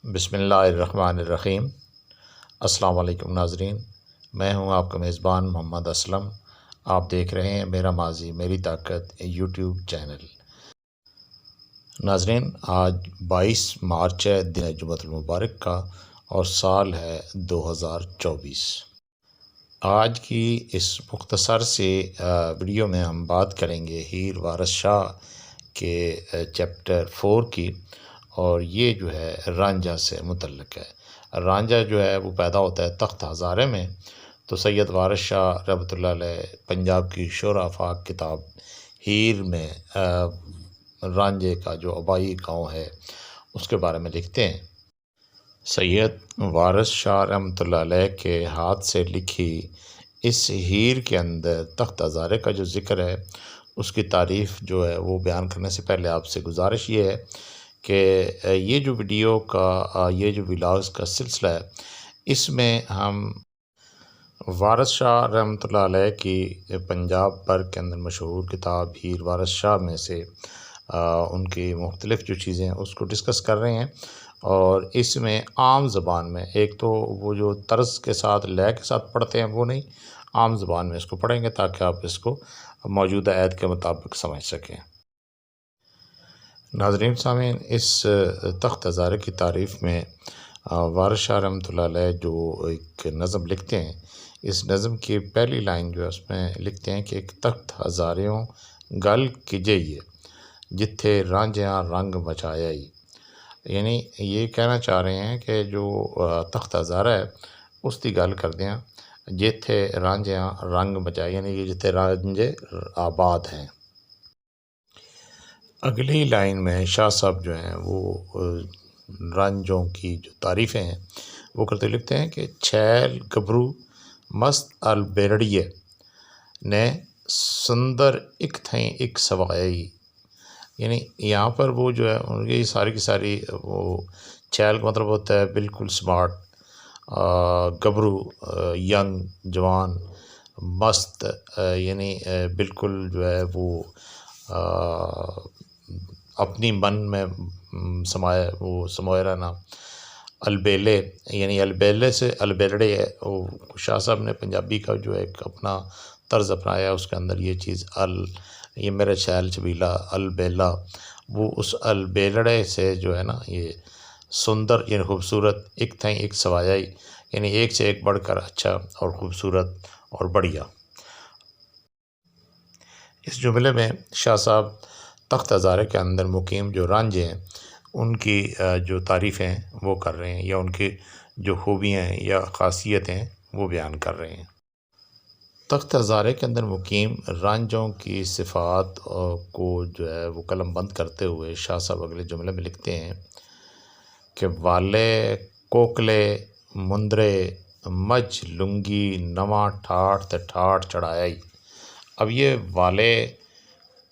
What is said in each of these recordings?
بسم اللہ الرحمن الرحیم۔ السلام علیکم ناظرین، میں ہوں آپ کا میزبان محمد اسلم۔ آپ دیکھ رہے ہیں میرا ماضی میری طاقت یوٹیوب چینل۔ ناظرین، آج 22 مارچ ہے، دن جمعۃ المبارک کا، اور سال ہے 2024۔ آج کی اس مختصر سے ویڈیو میں ہم بات کریں گے ہیر وارث شاہ کے چیپٹر 4 کی، اور یہ جو ہے رانجھا سے متعلق ہے۔ رانجھا جو ہے وہ پیدا ہوتا ہے تخت ہزارے میں، تو سید وارث شاہ رحمۃ اللہ علیہ پنجاب کی شعرا افاق کتاب ہیر میں رانجھے کا جو آبائی گاؤں ہے اس کے بارے میں لکھتے ہیں۔ سید وارث شاہ رحمۃ اللہ علیہ کے ہاتھ سے لکھی اس ہیر کے اندر تخت ہزارے کا جو ذکر ہے، اس کی تعریف جو ہے وہ بیان کرنے سے پہلے آپ سے گزارش یہ ہے کہ یہ جو ویڈیو کا یہ جو ولاگز کا سلسلہ ہے، اس میں ہم وارث شاہ رحمۃ اللہ علیہ کی پنجاب پر کے اندر مشہور کتاب ہیر وارث شاہ میں سے ان کی مختلف جو چیزیں ہیں اس کو ڈسکس کر رہے ہیں، اور اس میں عام زبان میں، ایک تو وہ جو طرز کے ساتھ لے کے ساتھ پڑھتے ہیں وہ نہیں، عام زبان میں اس کو پڑھیں گے تاکہ آپ اس کو موجودہ عہد کے مطابق سمجھ سکیں۔ ناظرین سامعین، اس تخت ہزارے کی تعریف میں وارث شاہ رحمۃ اللہ علیہ جو ایک نظم لکھتے ہیں، اس نظم کی پہلی لائن جو ہے اس میں لکھتے ہیں کہ ایک تخت ہزاریوں گل کیجیے جتھے رانجھیاں رنگ مچایا ہی، یعنی یہ کہنا چاہ رہے ہیں کہ جو تخت ہزارہ ہے اس کی گل کردے ہیں جتھے رانجھیاں رنگ مچائے، یعنی کہ جتھے رانجھے آباد ہیں۔ اگلی لائن میں شاہ صاحب جو ہیں وہ رانجھوں کی جو تعریفیں ہیں وہ کرتے لکھتے ہیں کہ چھیل گبرو مست البیرڑیے نے سندر اک تھیں اک سوائی، یعنی یہاں پر وہ جو ہے ان کی ساری کی ساری وہ چھیل کا مطلب ہوتا ہے بالکل سمارٹ، گبرو ینگ جوان، مست یعنی بالکل جو ہے وہ اپنی من میں سموئے رہنا، البیلے یعنی البیلے سے البیلڑے ہے، وہ شاہ صاحب نے پنجابی کا جو ایک اپنا طرز اپنایا، اس کے اندر یہ چیز یہ میرا شیل چبیلا البیلا، وہ اس البیلڑے سے جو ہے نا یہ سندر یعنی خوبصورت، ایک تھیں ایک سوایائی، یعنی ایک سے ایک بڑھ کر اچھا اور خوبصورت اور بڑھیا۔ اس جملے میں شاہ صاحب تخت ہزارے کے اندر مقیم جو رانجھے ہیں ان کی جو تعریفیں وہ کر رہے ہیں، یا ان کی جو خوبیاں ہیں یا خاصیتیں وہ بیان کر رہے ہیں۔ تخت ہزارے کے اندر مقیم رانجھوں کی صفات کو جو ہے وہ قلم بند کرتے ہوئے شاہ صاحب اگلے جملے میں لکھتے ہیں کہ والے کوکلے مندرے مجھ لنگی نواں ٹھاٹ تے ٹھاٹ چڑھایا ہی۔ اب یہ والے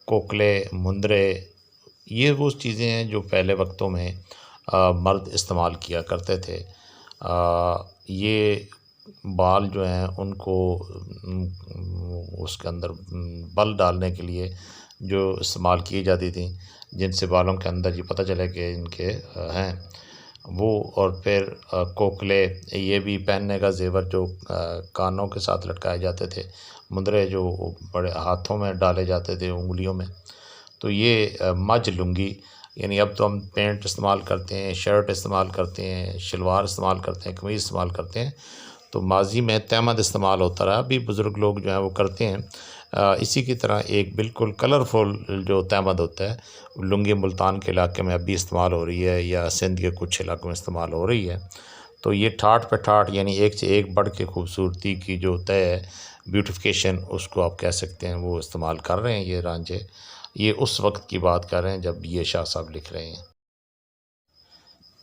کوکلے مندرے یہ وہ چیزیں ہیں جو پہلے وقتوں میں مرد استعمال کیا کرتے تھے۔ یہ بال جو ہیں ان کو اس کے اندر بل ڈالنے کے لیے جو استعمال کی جاتی تھیں، جن سے بالوں کے اندر یہ پتہ چلے کہ ان کے ہیں وہ، اور پھر کوکلے یہ بھی پہننے کا زیور جو کانوں کے ساتھ لٹکائے جاتے تھے، مندرے جو بڑے ہاتھوں میں ڈالے جاتے تھے انگلیوں میں، تو یہ مجھ لنگی، یعنی اب تو ہم پینٹ استعمال کرتے ہیں، شرٹ استعمال کرتے ہیں، شلوار استعمال کرتے ہیں، قمیض استعمال کرتے ہیں، تو ماضی میں تہمد استعمال ہوتا رہا، ابھی بزرگ لوگ جو ہیں وہ کرتے ہیں۔ اسی کی طرح ایک بالکل کلرفل جو تہمد ہوتا ہے لنگی ملتان کے علاقے میں اب بھی استعمال ہو رہی ہے، یا سندھ کے کچھ علاقوں میں استعمال ہو رہی ہے، تو یہ ٹھاٹ پہ ٹھاٹ یعنی ایک سے ایک بڑھ کے خوبصورتی کی جو طے ہے، بیوٹیفیکیشن اس کو آپ کہہ سکتے ہیں، وہ استعمال کر رہے ہیں یہ رانجھے۔ یہ اس وقت کی بات کر رہے ہیں جب یہ شاہ صاحب لکھ رہے ہیں۔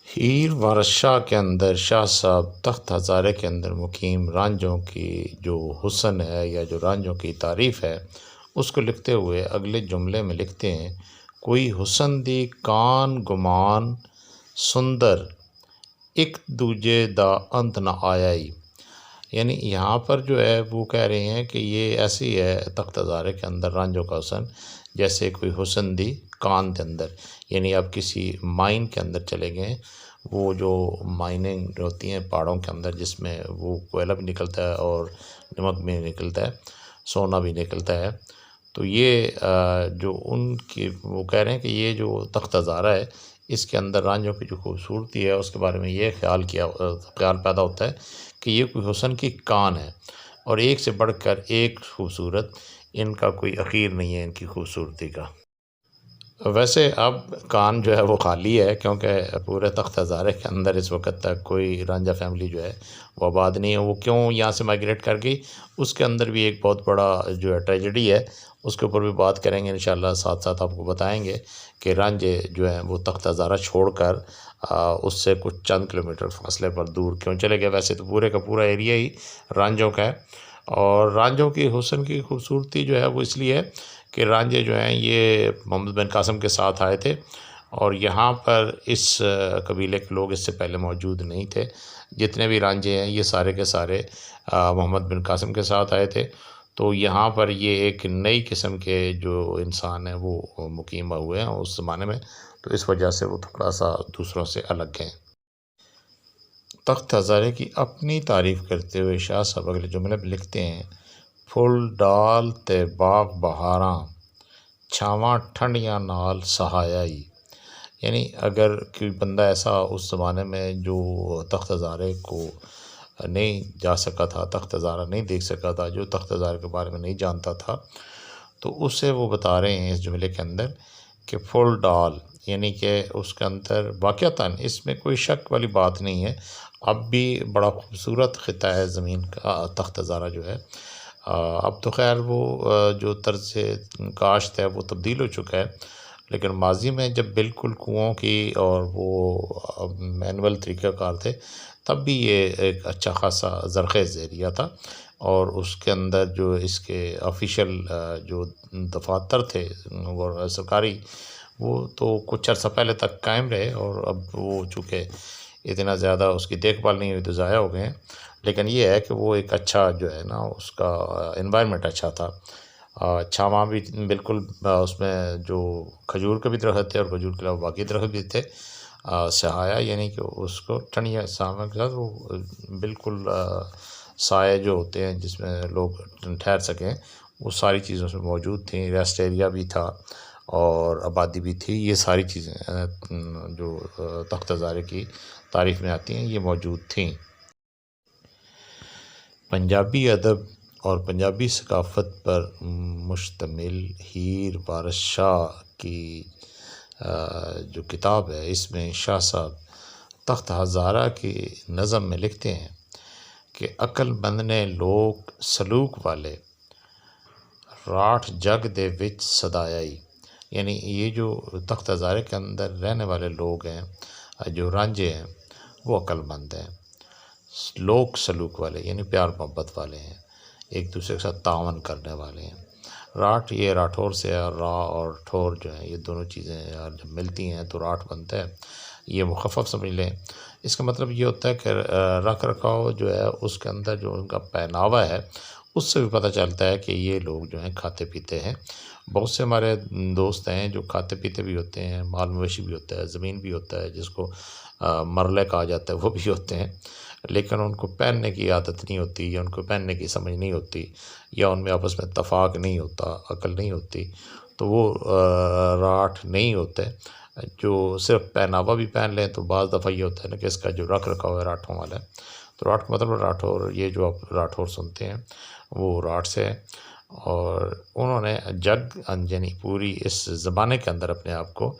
ہیر وارث شاہ کے اندر شاہ صاحب تخت ہزارے کے اندر مقیم رانجھوں کی جو حسن ہے یا جو رانجھوں کی تعریف ہے اس کو لکھتے ہوئے اگلے جملے میں لکھتے ہیں، کوئی حسن دی کان گمان سندر ایک دوجے دا انت نہ آیا ہی، یعنی یہاں پر جو ہے وہ کہہ رہے ہیں کہ یہ ایسی ہے تخت ہزارے کے اندر رانجھوں کا حسن جیسے کوئی حسن دی کان کے اندر، یعنی آپ کسی مائن کے اندر چلے گئے، وہ جو مائننگ ہوتی ہیں پہاڑوں کے اندر جس میں وہ کوئلہ بھی نکلتا ہے اور نمک بھی نکلتا ہے، سونا بھی نکلتا ہے، تو یہ جو ان کی وہ کہہ رہے ہیں کہ یہ جو تختہ زارہ ہے اس کے اندر رانجھوں کی جو خوبصورتی ہے اس کے بارے میں یہ خیال پیدا ہوتا ہے کہ یہ کوئی حسن کی کان ہے، اور ایک سے بڑھ کر ایک خوبصورت، ان کا کوئی اخیر نہیں ہے ان کی خوبصورتی کا۔ ویسے اب کان جو ہے وہ خالی ہے، کیونکہ پورے تختہ زارے کے اندر اس وقت تک کوئی رانجھا فیملی جو ہے وہ آباد نہیں ہے۔ وہ کیوں یہاں سے مائگریٹ کر گئی، اس کے اندر بھی ایک بہت بڑا جو ہے ٹریجڈی ہے، اس کے اوپر بھی بات کریں گے انشاءاللہ، ساتھ ساتھ آپ کو بتائیں گے کہ رانجھے جو ہیں وہ تختہ زارہ چھوڑ کر اس سے کچھ چند کلومیٹر فاصلے پر دور کیوں چلے گئے۔ ویسے تو پورے کا پورا ایریا ہی رانجھوں کا ہے، اور رانجھوں کی حسن کی خوبصورتی جو ہے وہ اس لیے ہے کہ رانجھے جو ہیں یہ محمد بن قاسم کے ساتھ آئے تھے، اور یہاں پر اس قبیلے کے لوگ اس سے پہلے موجود نہیں تھے۔ جتنے بھی رانجھے ہیں یہ سارے کے سارے محمد بن قاسم کے ساتھ آئے تھے، تو یہاں پر یہ ایک نئی قسم کے جو انسان ہیں وہ مقیم ہوئے ہیں اس زمانے میں، تو اس وجہ سے وہ تھوڑا سا دوسروں سے الگ ہیں۔ تخت ہزارے کی اپنی تعریف کرتے ہوئے شاہ صاحب اگلے جملے میں لکھتے ہیں، پھل ڈال تے باغ بہاراں، چھاواں ٹھنڈیاں نال سہایائی۔ یعنی اگر کوئی بندہ ایسا اس زمانے میں جو تخت ہزارے کو نہیں جا سکا تھا، تخت ہزارہ نہیں دیکھ سکا تھا، جو تخت ہزارے کے بارے میں نہیں جانتا تھا، تو اس سے وہ بتا رہے ہیں اس جملے کے اندر کہ فل ڈال، یعنی کہ اس کے اندر واقعتاً اس میں کوئی شک والی بات نہیں ہے، اب بھی بڑا خوبصورت خطہ ہے زمین کا تخت ہزارہ جو ہے۔ اب تو خیر وہ جو طرز کاشت ہے وہ تبدیل ہو چکا ہے، لیکن ماضی میں جب بالکل کنوؤں کی اور وہ مینول طریقہ کار تھے تب بھی یہ ایک اچھا خاصا زرخیز ایریا تھا، اور اس کے اندر جو اس کے آفیشیل جو دفاتر تھے وہ سرکاری، وہ تو کچھ عرصہ پہلے تک قائم رہے، اور اب وہ چونکہ اتنا زیادہ اس کی دیکھ بھال نہیں ہوئی تو ضائع ہو گئے ہیں، لیکن یہ ہے کہ وہ ایک اچھا جو ہے نا اس کا انوائرمنٹ اچھا تھا، چھاواں بھی بالکل اس میں جو کھجور کے بھی درخت تھے اور کھجور کے علاوہ باقی درخت بھی تھے، سہایا یعنی کہ اس کو ٹھنڈیاں سامنے کے ساتھ وہ بالکل سائے جو ہوتے ہیں جس میں لوگ ٹھہر سکیں وہ ساری چیزوں سے موجود تھیں، ریسٹ ایریا بھی تھا اور آبادی بھی تھی، یہ ساری چیزیں جو تخت ہزارے کی تعریف میں آتی ہیں یہ موجود تھیں۔ پنجابی ادب اور پنجابی ثقافت پر مشتمل ہیر وارث شاہ کی جو کتاب ہے اس میں شاہ صاحب تخت ہزارہ کی نظم میں لکھتے ہیں کہ عقل مند نے لوگ سلوک والے راٹھ جگ دے وچ سدایائی، یعنی یہ جو تخت ہزارے کے اندر رہنے والے لوگ ہیں جو رانجھے ہیں وہ عقل مند ہیں، لوک سلوک والے یعنی پیار محبت والے ہیں، ایک دوسرے کے ساتھ تعاون کرنے والے ہیں۔ راٹھ یہ راٹھور سے ہے، اور را اور ٹھور جو ہیں یہ دونوں چیزیں جب ملتی ہیں تو راٹھ بنتا ہے، یہ مخفف سمجھ لیں۔ اس کا مطلب یہ ہوتا ہے کہ رکھ رکھاؤ جو ہے اس کے اندر جو ان کا پہناوا ہے اس سے بھی پتہ چلتا ہے کہ یہ لوگ جو ہیں کھاتے پیتے ہیں۔ بہت سے ہمارے دوست ہیں جو کھاتے پیتے بھی ہوتے ہیں، مال مویشی بھی ہوتا ہے، زمین بھی ہوتا ہے جس کو مرلے کہا جاتا ہے، وہ بھی ہوتے ہیں، لیکن ان کو پہننے کی عادت نہیں ہوتی، یا ان کو پہننے کی سمجھ نہیں ہوتی، یا ان میں آپس میں اتفاق نہیں ہوتا، عقل نہیں ہوتی، تو وہ راٹھ نہیں ہوتے۔ جو صرف پہناوا بھی پہن لیں تو بعض دفعہ یہ ہوتا ہے نا کہ اس کا جو رکھ رکھاؤ ہے راٹھوں والا ہے، تو راٹھ کا مطلب راٹھور، یہ جو آپ راٹھور سنتے ہیں وہ راٹھ سے ہے، اور انہوں نے جگ یعنی پوری اس زمانے کے اندر اپنے آپ کو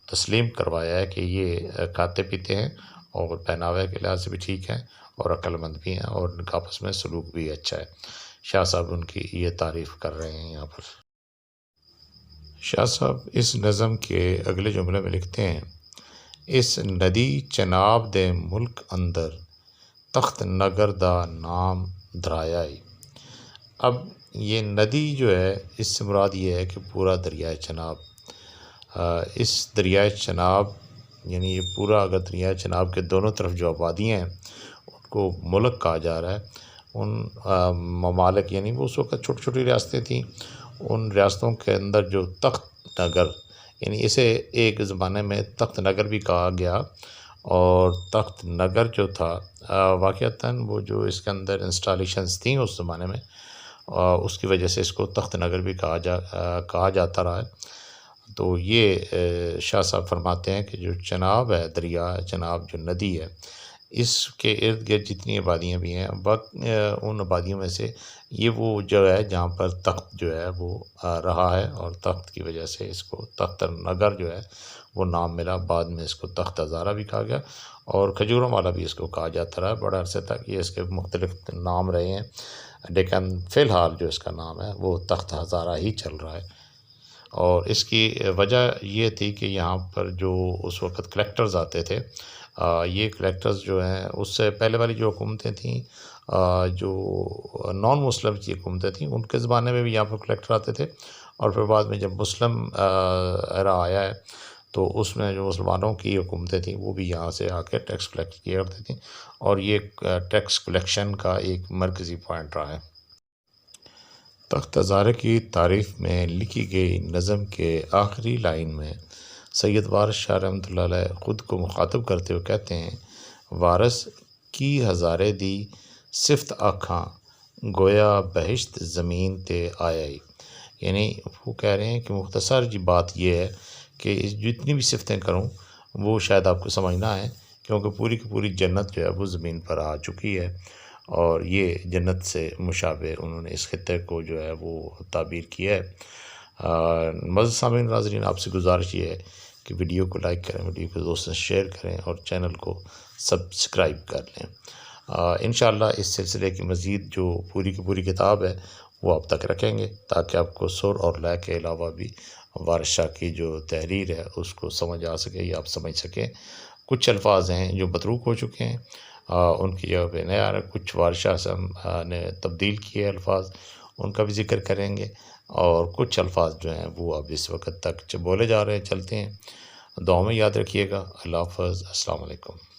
تسلیم کروایا ہے کہ یہ کھاتے پیتے ہیں اور پہناوے کے لحاظ سے بھی ٹھیک ہیں اور عقل مند بھی ہیں، اور ان کا آپس میں سلوک بھی اچھا ہے۔ شاہ صاحب ان کی یہ تعریف کر رہے ہیں یہاں پر۔ شاہ صاحب اس نظم کے اگلے جملے میں لکھتے ہیں، اس ندی چناب دے ملک اندر تخت نگر دا نام دھرائی۔ اب یہ ندی جو ہے اس سے مراد یہ ہے کہ پورا دریائے چناب، اس دریائے چناب یعنی یہ پورا اگر دریائے چناب کے دونوں طرف جو آبادیاں ہیں ان کو ملک کہا جا رہا ہے۔ ان ممالک یعنی وہ اس وقت چھوٹی چھوٹی ریاستیں تھیں، ان ریاستوں کے اندر جو تخت نگر یعنی اسے ایک زمانے میں تخت نگر بھی کہا گیا، اور تخت نگر جو تھا واقعتاً وہ جو اس کے اندر انسٹالیشنز تھیں اس زمانے میں، اس کی وجہ سے اس کو تخت نگر بھی کہا جاتا رہا ہے۔ تو یہ شاہ صاحب فرماتے ہیں کہ جو چناب ہے، دریا چناب جو ندی ہے، اس کے ارد گرد جتنی آبادیاں بھی ہیں، ان آبادیوں میں سے یہ وہ جگہ ہے جہاں پر تخت جو ہے وہ رہا ہے، اور تخت کی وجہ سے اس کو تخت نگر جو ہے وہ نام ملا۔ بعد میں اس کو تخت ہزارہ بھی کہا گیا، اور کھجوروں والا بھی اس کو کہا جاتا رہا ہے بڑے عرصے تک۔ یہ اس کے مختلف نام رہے ہیں، لیکن فی الحال جو اس کا نام ہے وہ تخت ہزارہ ہی چل رہا ہے۔ اور اس کی وجہ یہ تھی کہ یہاں پر جو اس وقت کلیکٹرز آتے تھے، یہ کلیکٹرز جو ہیں اس سے پہلے والی جو حکومتیں تھیں، جو نان مسلم کی حکومتیں تھیں، ان کے زمانے میں بھی یہاں پر کلیکٹر آتے تھے، اور پھر بعد میں جب مسلم ایرا آیا ہے تو اس میں جو مسلمانوں کی حکومتیں تھیں وہ بھی یہاں سے آ کے ٹیکس کلیکٹ کیا کرتی تھیں، اور یہ ٹیکس کلیکشن کا ایک مرکزی پوائنٹ رہا ہے۔ تخت ہزارہ کی تعریف میں لکھی گئی نظم کے آخری لائن میں سید وارث شاہ رحمۃ اللہ علیہ خود کو مخاطب کرتے ہوئے کہتے ہیں: وارث کی ہزارے دی صفت آکھاں، گویا بہشت زمین تے آئی۔ یعنی وہ کہہ رہے ہیں کہ مختصر جی بات یہ ہے کہ جتنی بھی صفتیں کروں وہ شاید آپ کو سمجھ نہ آئیں، کیونکہ پوری کی پوری جنت جو ہے وہ زمین پر آ چکی ہے، اور یہ جنت سے مشابہ انہوں نے اس خطے کو جو ہے وہ تعبیر کیا ہے۔ معزز سامعین ناظرین، آپ سے گزارش یہ ہے کہ ویڈیو کو لائک کریں، ویڈیو کو دوستوں سے شیئر کریں، اور چینل کو سبسکرائب کر لیں۔ انشاءاللہ اس سلسلے کی مزید جو پوری کی پوری کتاب ہے وہ آپ تک رکھیں گے، تاکہ آپ کو سر اور لے کے علاوہ بھی وارث شاہ کی جو تحریر ہے اس کو سمجھ آ سکے یا آپ سمجھ سکیں۔ کچھ الفاظ ہیں جو متروک ہو چکے ہیں، ان کی جگہ پہ نیا کچھ وارث شاہ صاحب نے تبدیل کیے الفاظ، ان کا بھی ذکر کریں گے، اور کچھ الفاظ جو ہیں وہ اب اس وقت تک بولے جا رہے ہیں، چلتے ہیں۔ دعاؤں میں یاد رکھیے گا۔ اللہ حافظ، السلام علیکم۔